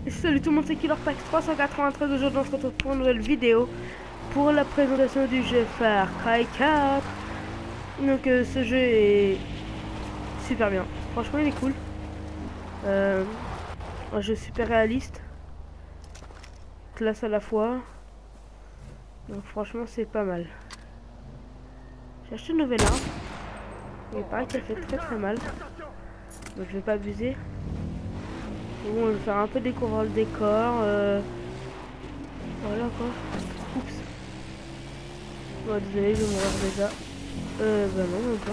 Salut tout le monde, c'est KillerPax 393. Aujourd'hui on se retrouve pour une nouvelle vidéo pour la présentation du jeu Far Cry 4. Donc ce jeu est super bien, franchement il est cool. Un jeu super réaliste, classe à la fois. Donc franchement c'est pas mal. J'ai acheté une nouvelle arme. Il paraît qu'elle fait très mal. Donc je vais pas abuser. Bon, on va faire un peu découvrir le décor. Voilà quoi. Oups. Bon, désolé, je vais mourir déjà. Bah non, même pas.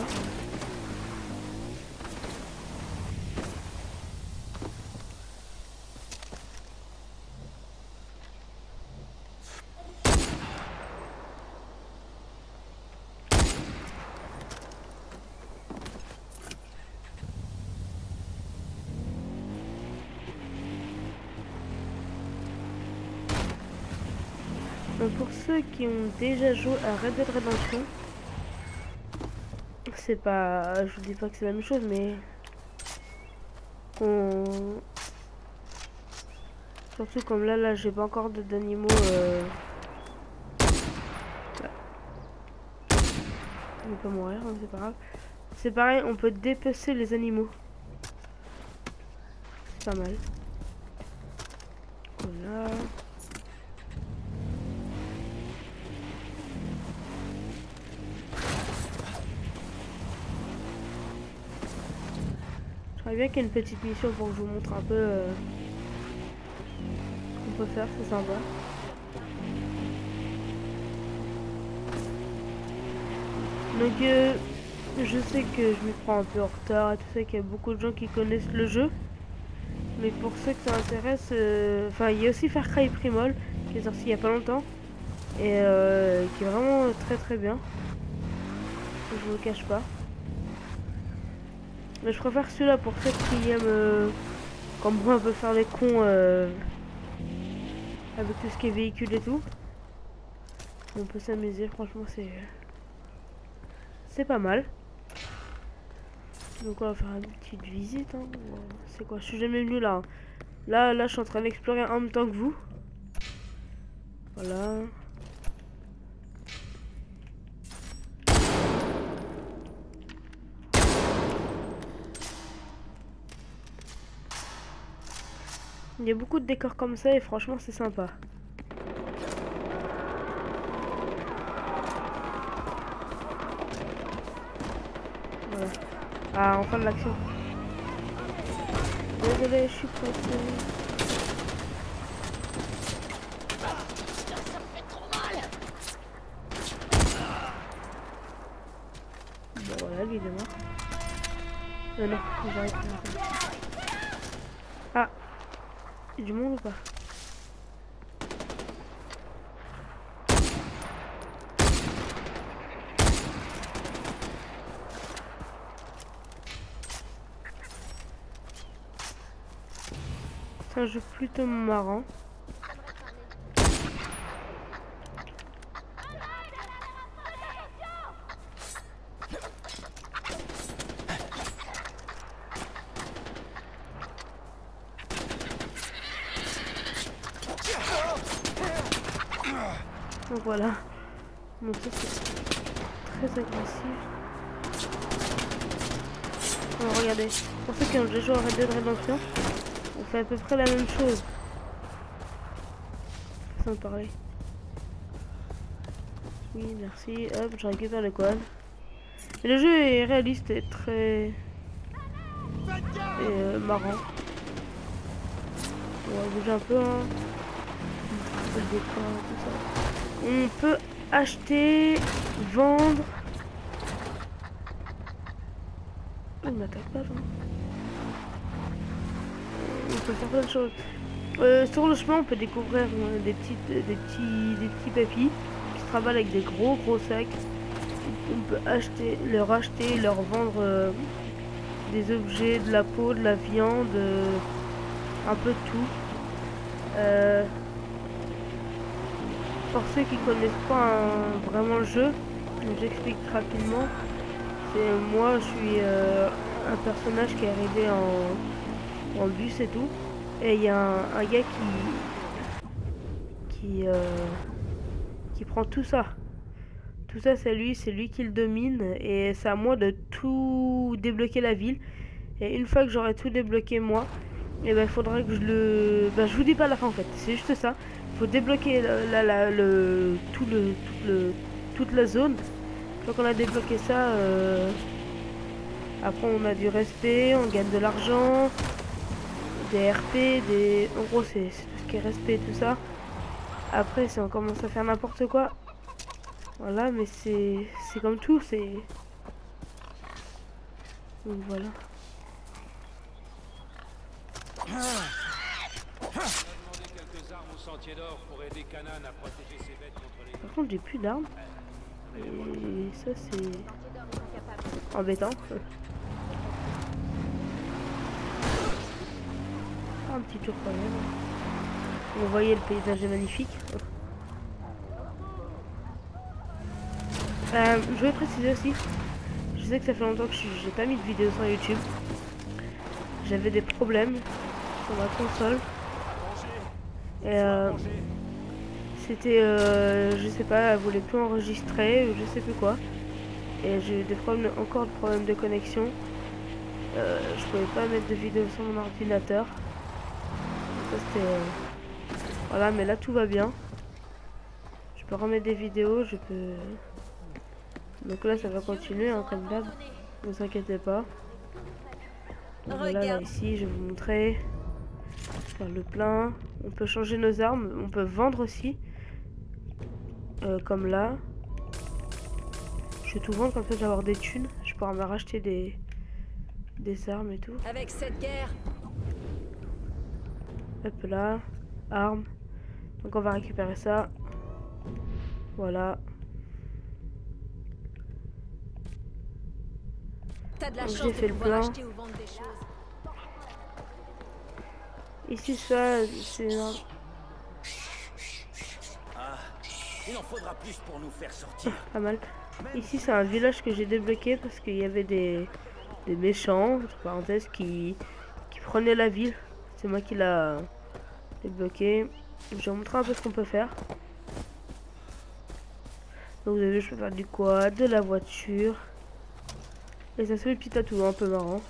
Donc pour ceux qui ont déjà joué à Red Dead Redemption, c'est pas, je vous dis pas que c'est la même chose, mais surtout comme là j'ai pas encore d'animaux. On peut pas mourir, hein, c'est pas grave. C'est pareil, on peut dépecer les animaux. C'est pas mal. Voilà. J'aimerais bien qu'il y ait une petite mission pour que je vous montre un peu ce qu'on peut faire, c'est sympa. Donc je sais que je m'y prends un peu en retard et tout ça, qu'il y a beaucoup de gens qui connaissent le jeu. Mais pour ceux que ça intéresse, enfin il y a aussi Far Cry Primal qui est sorti il y a pas longtemps et qui est vraiment très bien. Je vous le cache pas. Mais je préfère celui-là pour ceux qui aiment comme moi un peu faire les cons avec tout ce qui est véhicule et tout. On peut s'amuser, franchement c'est pas mal. Donc on va faire une petite visite. Hein. C'est quoi? Je suis jamais venu là. Hein. Là, je suis en train d'explorer en même temps que vous. Voilà. Il y a beaucoup de décors comme ça et franchement c'est sympa. Voilà. Ah, enfin de l'action. Désolé, je suis pressé. Bon voilà, lui il est mort. Non, j'arrête. Ah, il y a du monde ou pas? C'est un jeu plutôt marrant. Donc voilà. Donc ça c'est très agressif. Alors regardez, pour ceux qui ont déjà joué à Red Dead Redemption, on fait à peu près la même chose. Sans parler. Oui, merci. Hop, je récupère le code. Et le jeu est réaliste et très marrant. On va bouger un peu, hein. Le décor, tout ça. On peut acheter, vendre. Oh, il m'attaque pas, genre. On peut faire plein de choses. Sur le chemin, on peut découvrir des petits papis qui se travaillent avec des gros sacs. On peut acheter, leur vendre des objets, de la peau, de la viande, un peu de tout. Pour ceux qui connaissent pas vraiment le jeu, j'explique rapidement. Moi, je suis un personnage qui est arrivé en bus et tout. Et il y a un gars qui prend tout ça. Tout ça c'est lui qui le domine et c'est à moi de tout débloquer la ville. Et une fois que j'aurai tout débloqué moi, et ben il faudra que je vous dis pas la fin en fait, c'est juste ça. Il faut débloquer toute la zone. Une fois qu'on a débloqué ça, après on a du respect, on gagne de l'argent, des RP, en gros c'est tout ce qui est respect et tout ça. Après si on commence à faire n'importe quoi, voilà, mais c'est comme tout, c'est... Donc voilà. Par contre j'ai plus d'armes. Et ça c'est embêtant. Un petit tour quand même. Vous voyez le paysage est magnifique. Je vais préciser aussi, je sais que ça fait longtemps que j'ai pas mis de vidéo sur YouTube. J'avais des problèmes sur ma console. Et c'était, je sais pas, elle voulait plus enregistrer, ou je sais plus quoi. Et j'ai eu encore des problèmes de connexion. Je pouvais pas mettre de vidéo sur mon ordinateur. Ça c'était, voilà, mais là tout va bien. Je peux remettre des vidéos, je peux... Donc là ça va continuer hein, comme d'hab, ne vous inquiétez pas. Donc voilà, là ici je vais vous montrer. Faire le plein. On peut changer nos armes, on peut vendre aussi. Comme là. Je vais tout vendre comme ça, je vais avoir des thunes. Je pourrai me racheter des armes et tout. Avec cette guerre. Hop là, armes. Donc on va récupérer ça. Voilà. T'as de la Donc chance j'ai fait de le pouvoir plein. acheter ou vendre des choses. Ici ça, c'est... Ah, il en faudra plus pour nous faire sortir. Pas mal. Ici c'est un village que j'ai débloqué parce qu'il y avait des méchants, entre parenthèses, qui prenaient la ville. C'est moi qui l'a débloqué. Je vais vous montrer un peu ce qu'on peut faire. Donc vous avez vu, je peux faire du quad, de la voiture. Et ça se fait des petits atouts un peu marrant.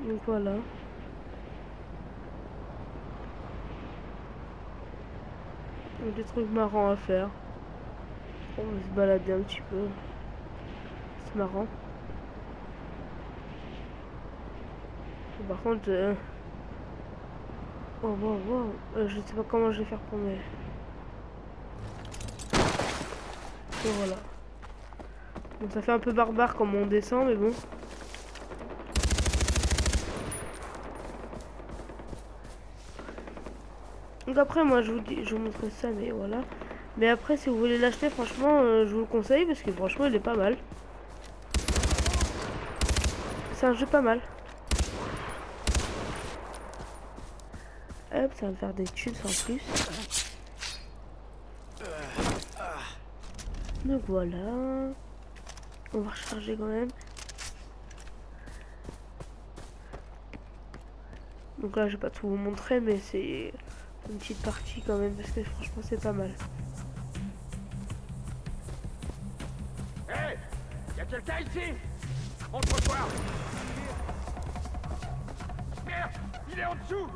Donc voilà. Donc des trucs marrants à faire. On va se balader un petit peu. C'est marrant. Par contre, je sais pas comment je vais faire pour mes... Et voilà. Bon, ça fait un peu barbare comme on descend, mais bon. Donc après, moi, je vous montre ça, mais voilà. Mais après, si vous voulez l'acheter, franchement, je vous le conseille parce que franchement, il est pas mal. C'est un jeu pas mal. Hop, ça va me faire des thunes en plus. Donc voilà. On va recharger quand même. Donc là, je vais pas tout vous montrer, mais c'est une petite partie quand même parce que franchement, c'est pas mal. Hé, y'a quelqu'un ici? Montre-toi. Merde, il est en dessous.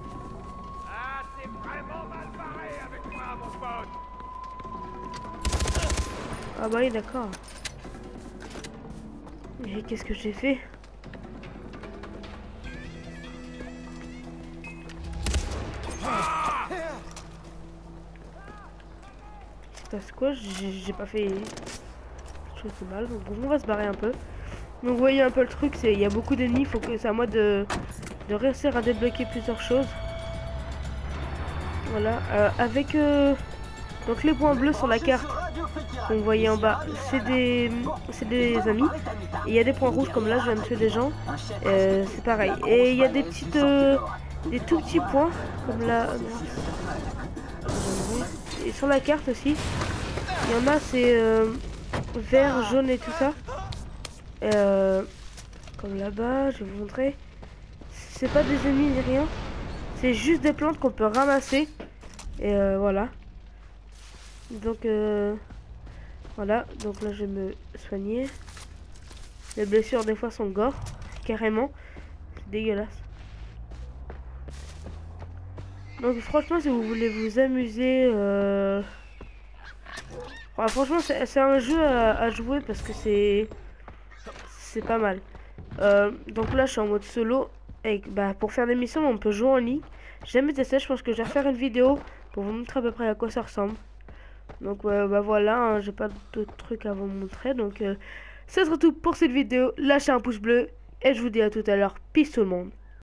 Ah, c'est vraiment mal barré avec moi, mon pote. Ah bah oui, d'accord. Et qu'est-ce que j'ai fait? Il se passe quoi? J'ai pas fait chose de mal. Donc on va se barrer un peu. Donc vous voyez un peu le truc, c'est il y a beaucoup d'ennemis, faut que c'est à moi de réussir à débloquer plusieurs choses. Voilà, avec donc les points bleus sur la carte que vous voyez en bas, c'est des amis. Et il y a des points rouges comme là, je viens de tuer des gens, c'est pareil. Et il y a des petites des tout petits points comme là. Et sur la carte aussi, il y en a c'est vert, jaune et tout ça. Comme là-bas, je vais vous montrer. C'est pas des ennemis ni rien. C'est juste des plantes qu'on peut ramasser. Et voilà. Donc voilà. Donc là je vais me soigner. Les blessures des fois sont gore. Carrément. C'est dégueulasse. Donc franchement si vous voulez vous amuser. Franchement c'est un jeu à jouer parce que c'est pas mal. Donc là je suis en mode solo. Et bah, pour faire des missions on peut jouer en ligne. J'ai jamais testé, je pense que je vais refaire une vidéo pour vous montrer à peu près à quoi ça ressemble. Donc bah voilà, hein, j'ai pas d'autres trucs à vous montrer. Donc ça sera tout pour cette vidéo. Lâchez un pouce bleu et je vous dis à tout à l'heure. Peace tout le monde.